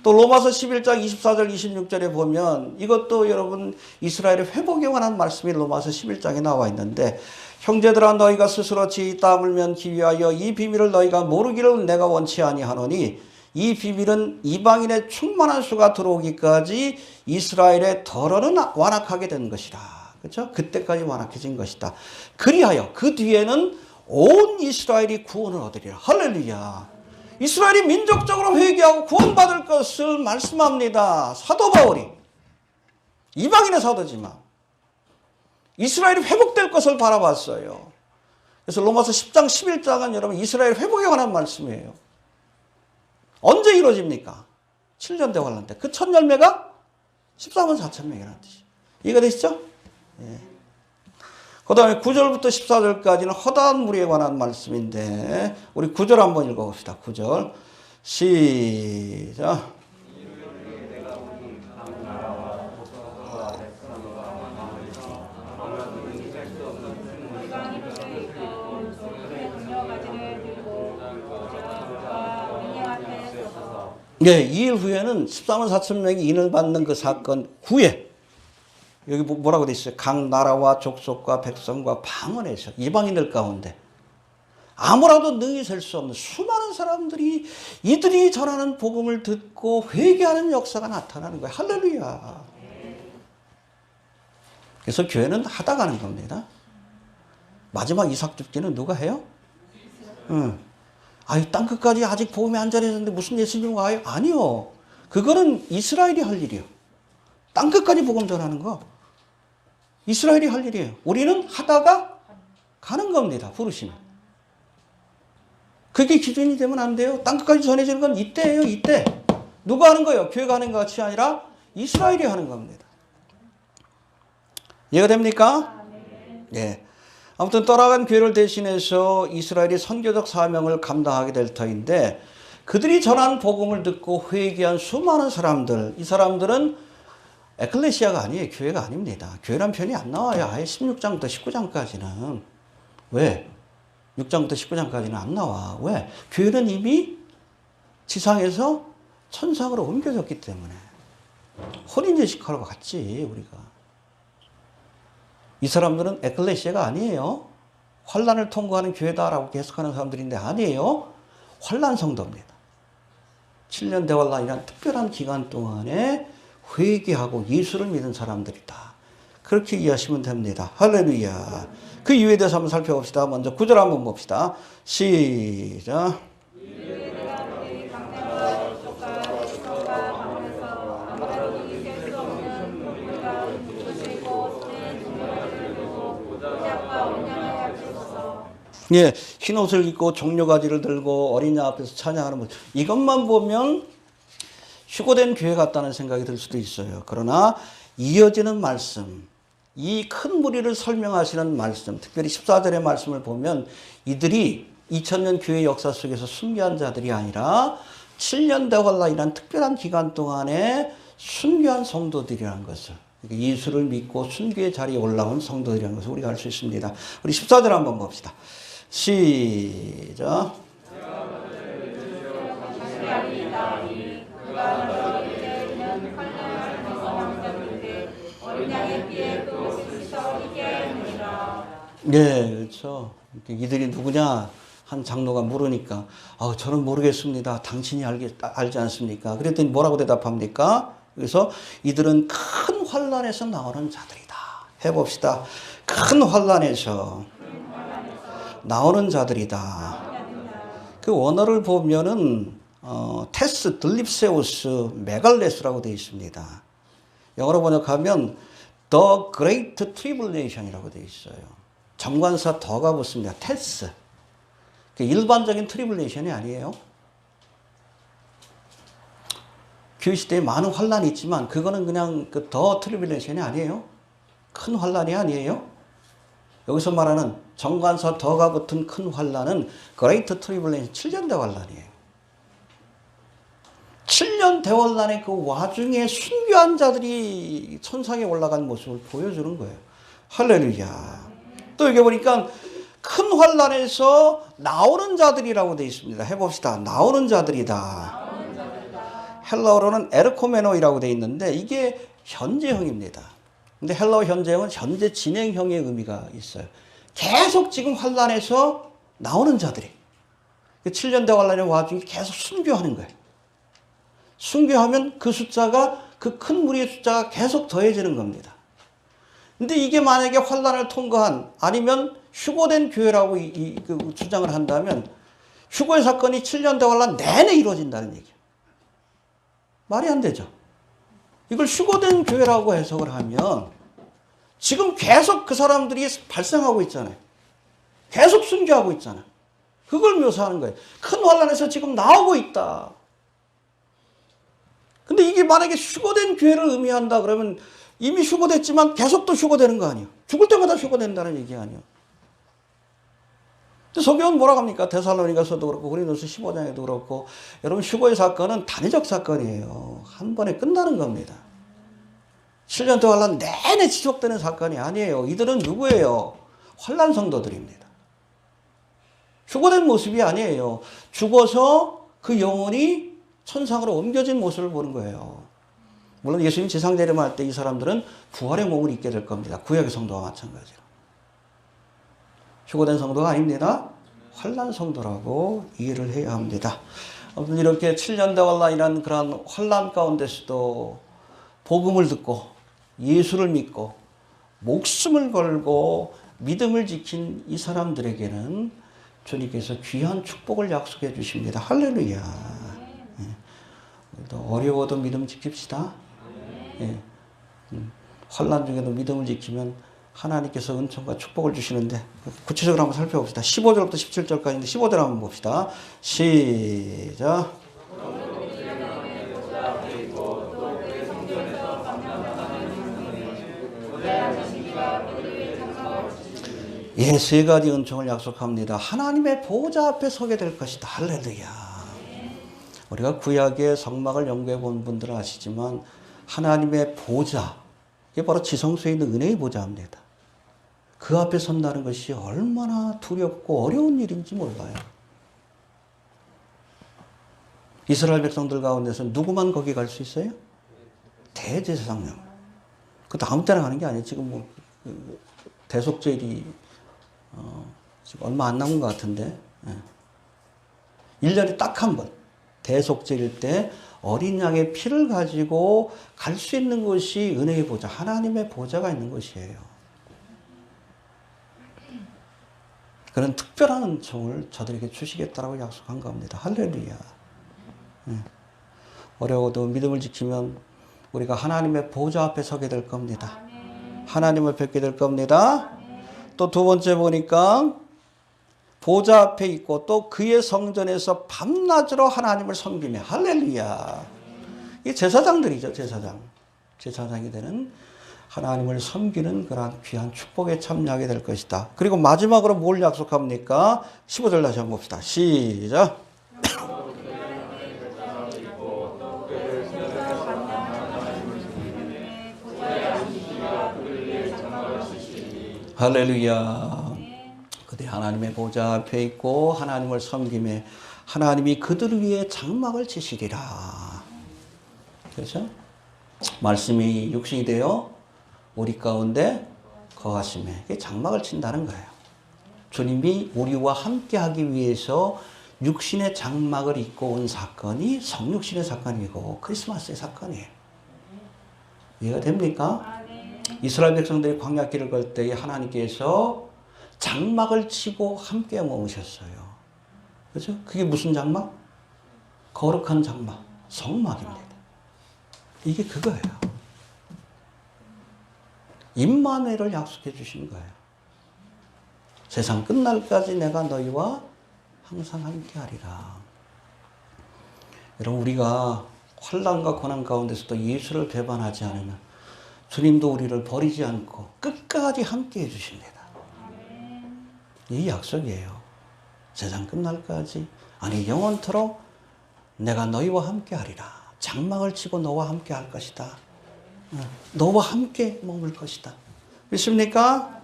또 로마서 11장 24절 26절에 보면 이것도 여러분 이스라엘의 회복에 관한 말씀이 로마서 11장에 나와 있는데 형제들아 너희가 스스로 지 땀 흘면 기위하여 이 비밀을 너희가 모르기를 내가 원치 아니하노니 이 비밀은 이방인의 충만한 수가 들어오기까지 이스라엘의 덜어는 완악하게 된 것이다. 그렇죠? 그때까지 완악해진 것이다. 그리하여 그 뒤에는 온 이스라엘이 구원을 얻으리라. 할렐루야. 이스라엘이 민족적으로 회개하고 구원받을 것을 말씀합니다. 사도 바울이 이방인의 사도지만 이스라엘이 회복될 것을 바라봤어요. 그래서 로마서 10장 11장은 여러분 이스라엘 회복에 관한 말씀이에요. 언제 이루어집니까? 7년 대환란 때. 그 첫 열매가 14만 4천 명이라는 뜻이에요. 이해가 되시죠? 예. 그 다음에 9절부터 14절까지는 허다한 무리에 관한 말씀인데 우리 9절 한번 읽어봅시다. 9절 시작. 네, 2일 후에는 14만 4천 명이 인을 받는 그 사건 후에 여기 뭐라고 돼 있어요? 각 나라와 족속과 백성과 방언에서 이방인들 가운데 아무라도 능히 셀 수 없는 수많은 사람들이 이들이 전하는 복음을 듣고 회개하는 역사가 나타나는 거예요. 할렐루야. 그래서 교회는 하다 가는 겁니다. 마지막 이삭 죽기는 누가 해요? 아유, 땅끝까지 아직 복음이 안 전해졌는데 무슨 예수님 와요? 아니요. 그거는 이스라엘이 할 일이요. 땅끝까지 복음 전하는 거. 이스라엘이 할 일이에요. 우리는 하다가 가는 겁니다. 부르시면. 그게 기준이 되면 안 돼요. 땅끝까지 전해지는 건 이때예요. 이때. 누가 하는 거예요? 교회가 하는 것이 아니라 이스라엘이 하는 겁니다. 이해가 됩니까? 예. 아무튼 떠나간 교회를 대신해서 이스라엘이 선교적 사명을 감당하게 될 터인데 그들이 전한 복음을 듣고 회개한 수많은 사람들, 이 사람들은 에클레시아가 아니에요. 교회가 아닙니다. 교회란 편이 안 나와요. 아예 16장부터 19장까지는. 왜? 6장부터 19장까지는 안 나와. 왜? 교회는 이미 지상에서 천상으로 옮겨졌기 때문에. 혼인제식하러 갔지, 우리가. 이 사람들은 에클레시아가 아니에요. 환란을 통과하는 교회다라고 해석하는 사람들인데 아니에요. 환란 성도입니다. 7년 대환란이란 특별한 기간 동안에 회개하고 예수를 믿은 사람들이다. 그렇게 이해하시면 됩니다. 할렐루야. 그 이유에 대해서 한번 살펴봅시다. 먼저 9절 한번 봅시다. 시작. 예, 흰 옷을 입고 종려가지를 들고 어린 양 앞에서 찬양하는 모습. 이것만 보면 휴고된 교회 같다는 생각이 들 수도 있어요. 그러나 이어지는 말씀, 이 큰 무리를 설명하시는 말씀, 특별히 14절의 말씀을 보면 이들이 2000년 교회 역사 속에서 순교한 자들이 아니라 7년 대환란이라는 특별한 기간 동안에 순교한 성도들이라는 것을, 예수를 믿고 순교의 자리에 올라온 성도들이라는 것을 우리가 알 수 있습니다. 우리 14절 한번 봅시다. 시작. 네, 그렇죠. 이들이 누구냐? 한 장로가 물으니까, 저는 모르겠습니다. 당신이 알지 않습니까? 그랬더니 뭐라고 대답합니까? 그래서 이들은 큰 환란에서 나오는 자들이다. 해봅시다. 큰 환란에서 나오는 자들이다. 그 원어를 보면은 테스, 들립세우스, 메갈레스라고 되어 있습니다. 영어로 번역하면 The Great Tribulation이라고 되어 있어요. 정관사 더가 붙습니다. 테스. 일반적인 트리블레이션이 아니에요. 교회 시대에 많은 환란이 있지만 그거는 그냥 그 더 트리블레이션이 아니에요. 큰 환란이 아니에요. 여기서 말하는 정관사 더가 붙은 큰 환란은 그레이트 트리블레이션 7년 대환란이에요. 7년 대환란의 그 와중에 순교한 자들이 천상에 올라간 모습을 보여주는 거예요. 할렐루야. 또 여기 보니까 큰 환란에서 나오는 자들이라고 되어 있습니다. 해봅시다. 나오는 자들이다. 헬라어로는 에르코메노이라고 되어 있는데 이게 현재형입니다. 근데 헬라어 현재형은 현재 진행형의 의미가 있어요. 계속 지금 환란에서 나오는 자들이 7년 대환란의 와중에 계속 순교하는 거예요. 순교하면 그 숫자가, 그 큰 무리의 숫자가 계속 더해지는 겁니다. 근데 이게 만약에 환란을 통과한, 아니면 휴고된 교회라고 주장을 한다면 휴고의 사건이 7년 대환란 내내 이루어진다는 얘기예요. 말이 안 되죠. 이걸 휴고된 교회라고 해석을 하면 지금 계속 그 사람들이 발생하고 있잖아요. 계속 순교하고 있잖아요. 그걸 묘사하는 거예요. 큰 환란에서 지금 나오고 있다. 근데 이게 만약에 휴고된 교회를 의미한다 그러면 이미 휴고됐지만 계속 또 휴고되는 거 아니에요. 죽을 때마다 휴고된다는 얘기 아니에요. 성경은 뭐라고 합니까? 데살로니가서도 그렇고 고린도서 15장에도 그렇고, 여러분 휴고의 사건은 단위적 사건이에요. 한 번에 끝나는 겁니다. 7년 동안 환란 내내 지속되는 사건이 아니에요. 이들은 누구예요? 환란 성도들입니다. 휴고된 모습이 아니에요. 죽어서 그 영혼이 천상으로 옮겨진 모습을 보는 거예요. 물론 예수님 지상 재림할 때 이 사람들은 부활의 몸을 입게 될 겁니다. 구약의 성도와 마찬가지로. 휴고된 성도가 아닙니다. 환란 성도라고 이해를 해야 합니다. 아무튼 이렇게 7년 대환란이라는 그러한 환란 가운데서도 복음을 듣고 예수를 믿고 목숨을 걸고 믿음을 지킨 이 사람들에게는 주님께서 귀한 축복을 약속해 주십니다. 할렐루야. 예. 어려워도 믿음 지킵시다. 예. 환란 중에도 믿음을 지키면 하나님께서 은총과 축복을 주시는데, 구체적으로 한번 살펴봅시다. 15절부터 17절까지인데 15절 한번 봅시다. 시작. 예, 세 가지 은총을 약속합니다. 하나님의 보좌 앞에 서게 될 것이다. 할렐루야. 우리가 구약의 성막을 연구해 본 분들은 아시지만 하나님의 보좌, 이게 바로 지성소에 있는 은혜의 보좌입니다. 그 앞에 선다는 것이 얼마나 두렵고 어려운 일인지 몰라요. 이스라엘 백성들 가운데서 누구만 거기 갈 수 있어요? 대제사장님. 그것도 아무 때나 가는 게 아니에요. 지금 대속죄일이 지금 얼마 안 남은 것 같은데, 1년에 딱 한 번 대속죄일 때 어린 양의 피를 가지고 갈 수 있는 것이 은혜의 보좌, 하나님의 보좌가 있는 것이에요. 그런 특별한 은총을 저들에게 주시겠다라고 약속한 겁니다. 할렐루야. 어려워도 믿음을 지키면 우리가 하나님의 보좌 앞에 서게 될 겁니다. 하나님을 뵙게 될 겁니다. 또 두 번째 보니까 보좌 앞에 있고 또 그의 성전에서 밤낮으로 하나님을 섬기며 할렐루야. 이게 제사장들이죠. 제사장이 되는 하나님을 섬기는 그러한 귀한 축복에 참여하게 될 것이다. 그리고 마지막으로 뭘 약속합니까? 15절 다시 한번 봅시다. 시작. 할렐루야. 그들이 하나님의 보좌 앞에 있고 하나님을 섬기며 하나님이 그들 위에 장막을 치시리라. 그렇죠? 말씀이 육신이 되어 우리 가운데 거하시며 장막을 친다는 거예요. 주님이 우리와 함께하기 위해서 육신의 장막을 입고 온 사건이 성육신의 사건이고 크리스마스의 사건이에요. 이해가 됩니까? 이스라엘 백성들이 광야길을 걸 때에 하나님께서 장막을 치고 함께 머무셨어요. 그렇죠? 그게 무슨 장막? 거룩한 장막, 성막입니다. 이게 그거예요. 임마누엘을 약속해 주신 거예요. 세상 끝날까지 내가 너희와 항상 함께 하리라. 여러분, 우리가 환난과 고난 가운데서도 예수를 배반하지 않으면 주님도 우리를 버리지 않고 끝까지 함께 해 주십니다. 이 약속이에요. 세상 끝날까지, 아니 영원토록 내가 너희와 함께 하리라. 장막을 치고 너와 함께 할 것이다. 너와 함께 머물 것이다. 믿습니까?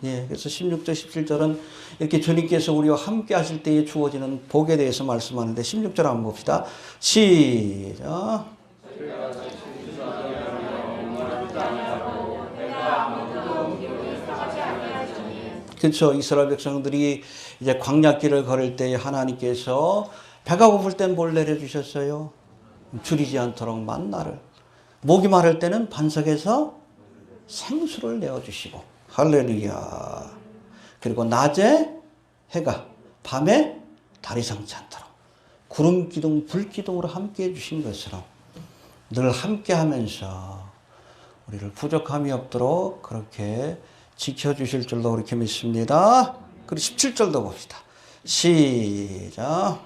예, 그래서 16절, 17절은 이렇게 주님께서 우리와 함께 하실 때에 주어지는 복에 대해서 말씀하는데 16절 한번 봅시다. 시작. 그렇죠. 이스라엘 백성들이 이제 광야길을 걸을 때에 하나님께서 배가 고플 땐 뭘 내려주셨어요? 줄이지 않도록 만나를. 목이 마를 때는 반석에서 생수를 내어주시고 할렐루야. 그리고 낮에 해가, 밤에 달이 상치 않도록 구름 기둥, 불 기둥으로 함께 해주신 것처럼 늘 함께 하면서 우리를 부족함이 없도록 그렇게 지켜주실 줄로 그렇게 믿습니다. 그리고 17절도 봅시다. 시작.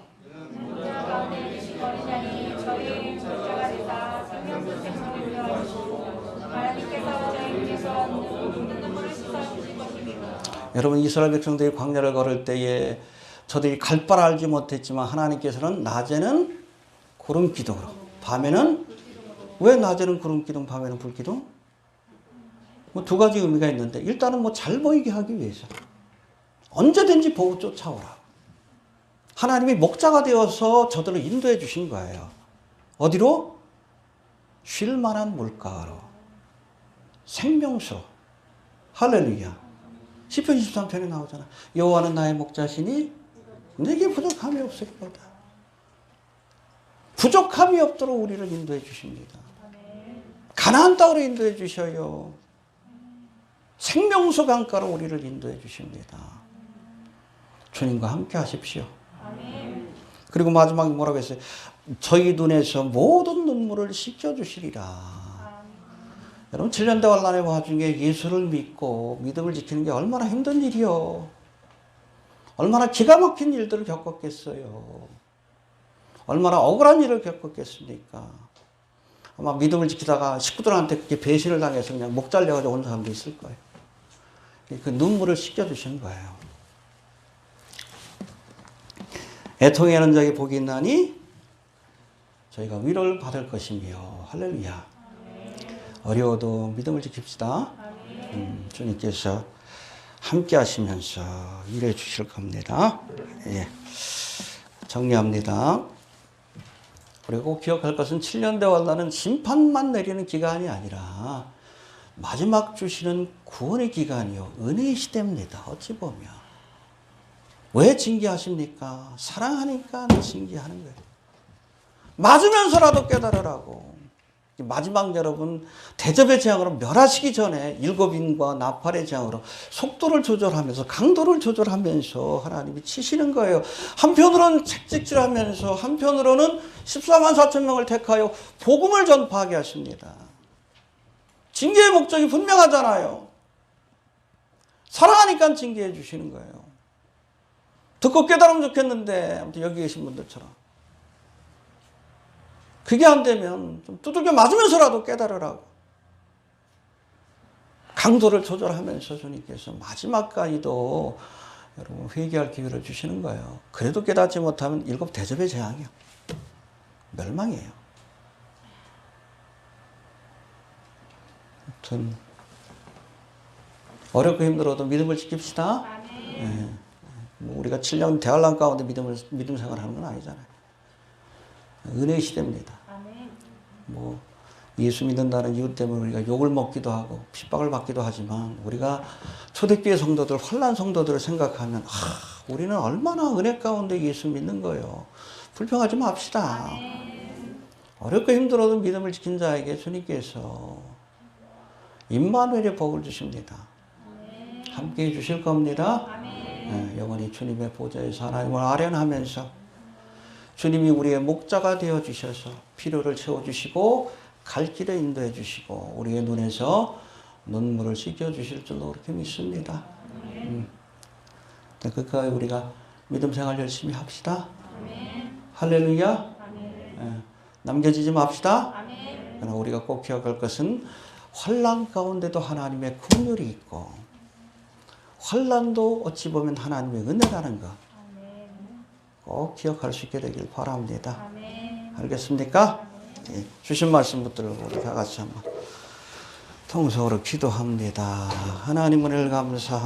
여러분, 이스라엘 백성들이 광야를 걸을 때에 저들이 갈 바를 알지 못했지만 하나님께서는 낮에는 구름 기둥으로, 밤에는, 왜 낮에는 구름 기둥, 밤에는 불 기둥? 뭐 두 가지 의미가 있는데, 일단은 뭐 잘 보이게 하기 위해서 언제든지 보고 쫓아오라. 하나님이 목자가 되어서 저들을 인도해 주신 거예요. 어디로? 쉴 만한 물가로, 생명수로. 할렐루야. 시편 23편에 나오잖아. 여호와는 나의 목자시니 내게 부족함이 없을 거다. 부족함이 없도록 우리를 인도해 주십니다. 가나안 땅으로 인도해 주셔요. 생명수 강가로 우리를 인도해 주십니다. 주님과 함께 하십시오. 그리고 마지막에 뭐라고 했어요? 저희 눈에서 모든 눈물을 씻겨주시리라. 여러분, 7년대 환난의 와중에 예수를 믿고 믿음을 지키는 게 얼마나 힘든 일이요. 얼마나 기가 막힌 일들을 겪었겠어요. 얼마나 억울한 일을 겪었겠습니까? 아마 믿음을 지키다가 식구들한테 그렇게 배신을 당해서 그냥 목 잘려가지고 온 사람도 있을 거예요. 그 눈물을 씻겨주신 거예요. 애통해 하는 자에게 복이 있나니 저희가 위로를 받을 것이며 할렐루야. 어려워도 믿음을 지킵시다. 주님께서 함께 하시면서 일해 주실 겁니다. 예. 정리합니다. 그리고 기억할 것은 7년대 환난은 심판만 내리는 기간이 아니라 마지막 주시는 구원의 기간이요, 은혜의 시대입니다. 어찌 보면. 왜 징계하십니까? 사랑하니까 징계하는 거예요. 맞으면서라도 깨달으라고. 마지막 여러분, 대접의 재앙으로 멸하시기 전에 일곱인과 나팔의 재앙으로 속도를 조절하면서 강도를 조절하면서 하나님이 치시는 거예요. 한편으로는 채찍질하면서 한편으로는 14만 4천 명을 택하여 복음을 전파하게 하십니다. 징계의 목적이 분명하잖아요. 사랑하니까 징계해 주시는 거예요. 듣고 깨달으면 좋겠는데 아무튼 여기 계신 분들처럼 그게 안 되면 좀 두들겨 맞으면서라도 깨달으라고 강도를 조절하면서 주님께서 마지막까지도 여러분 회개할 기회를 주시는 거예요. 그래도 깨닫지 못하면 7 대접의 재앙이야. 멸망이에요. 아무튼 어렵고 힘들어도 믿음을 지킵시다. 네. 뭐 우리가 7년 대환란 가운데 믿음 생활하는 건 아니잖아요. 은혜의 시대입니다. 뭐 예수 믿는다는 이유 때문에 우리가 욕을 먹기도 하고 핍박을 받기도 하지만 우리가 초대교회 성도들, 환난 성도들을 생각하면 우리는 얼마나 은혜 가운데 예수 믿는 거예요. 불평하지 맙시다. 어렵고 힘들어도 믿음을 지킨 자에게 주님께서 임마누엘의 복을 주십니다. 함께해 주실 겁니다. 네, 영원히 주님의 보좌에서 하나님을 아련하면서 주님이 우리의 목자가 되어 주셔서 필요를 채워주시고 갈 길에 인도해 주시고 우리의 눈에서 눈물을 씻겨 주실 줄로 그렇게 믿습니다. 끝까지 우리가 믿음 생활 열심히 합시다. 할렐루야. 네, 남겨지지 맙시다. 그러나 우리가 꼭 기억할 것은 환난 가운데도 하나님의 긍휼이 있고 환난도 어찌 보면 하나님의 은혜라는 것 꼭 기억할 수 있게 되길 바랍니다. 알겠습니까? 예, 주신 말씀 붙들고 우리 다 같이 한번 통성으로 기도합니다. 하나님 은혜를 감사합니다.